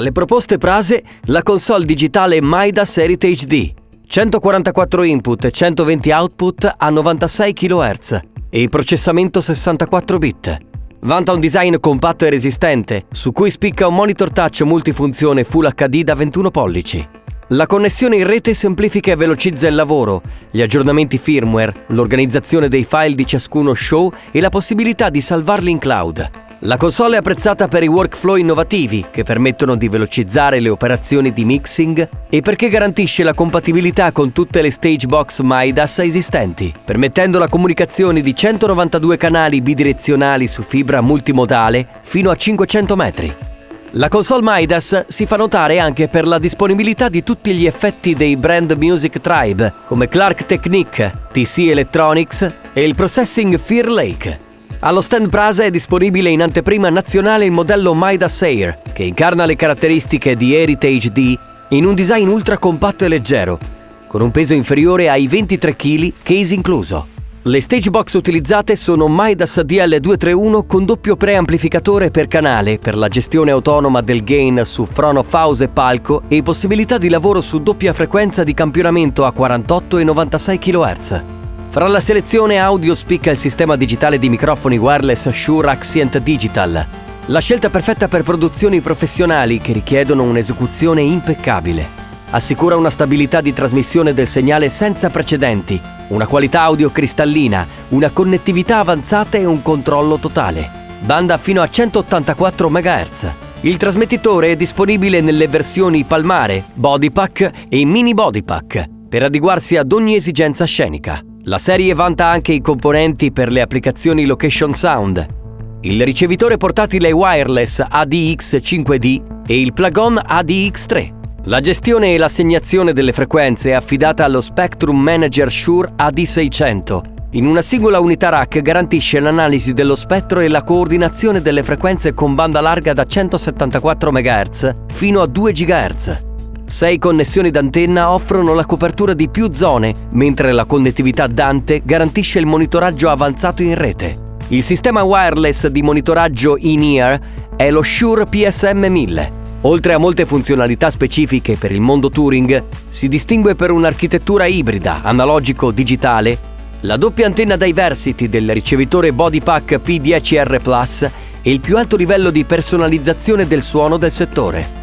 le proposte Prase, la console digitale Midas Heritage D. 144 input e 120 output a 96 kHz e il processamento 64 bit. Vanta un design compatto e resistente, su cui spicca un monitor touch multifunzione Full HD da 21 pollici. La connessione in rete semplifica e velocizza il lavoro, gli aggiornamenti firmware, l'organizzazione dei file di ciascuno show e la possibilità di salvarli in cloud. La console è apprezzata per i workflow innovativi che permettono di velocizzare le operazioni di mixing e perché garantisce la compatibilità con tutte le stage box Midas esistenti, permettendo la comunicazione di 192 canali bidirezionali su fibra multimodale fino a 500 metri. La console Midas si fa notare anche per la disponibilità di tutti gli effetti dei brand Music Tribe come Clark Technique, TC Electronics e il Processing Fear Lake. Allo stand Prase è disponibile in anteprima nazionale il modello Midas Air, che incarna le caratteristiche di Heritage D in un design ultra compatto e leggero, con un peso inferiore ai 23 kg, case incluso. Le stage box utilizzate sono Midas DL231 con doppio preamplificatore per canale per la gestione autonoma del gain su front of house e palco e possibilità di lavoro su doppia frequenza di campionamento a 48 e 96 kHz. Fra la selezione audio spicca il sistema digitale di microfoni wireless Shure Accient Digital. La scelta perfetta per produzioni professionali che richiedono un'esecuzione impeccabile. Assicura una stabilità di trasmissione del segnale senza precedenti, una qualità audio cristallina, una connettività avanzata e un controllo totale. Banda fino a 184 MHz. Il trasmettitore è disponibile nelle versioni Palmare, Body Pack e Mini Body Pack, per adeguarsi ad ogni esigenza scenica. La serie vanta anche i componenti per le applicazioni Location Sound, il ricevitore portatile wireless ADX5D e il plug-on ADX3. La gestione e l'assegnazione delle frequenze è affidata allo Spectrum Manager Shure AD600. In una singola unità rack garantisce l'analisi dello spettro e la coordinazione delle frequenze con banda larga da 174 MHz fino a 2 GHz. 6 connessioni d'antenna offrono la copertura di più zone, mentre la connettività Dante garantisce il monitoraggio avanzato in rete. Il sistema wireless di monitoraggio in-ear è lo Shure PSM 1000. Oltre a molte funzionalità specifiche per il mondo touring, si distingue per un'architettura ibrida, analogico-digitale, la doppia antenna diversity del ricevitore Body Pack P10R Plus e il più alto livello di personalizzazione del suono del settore.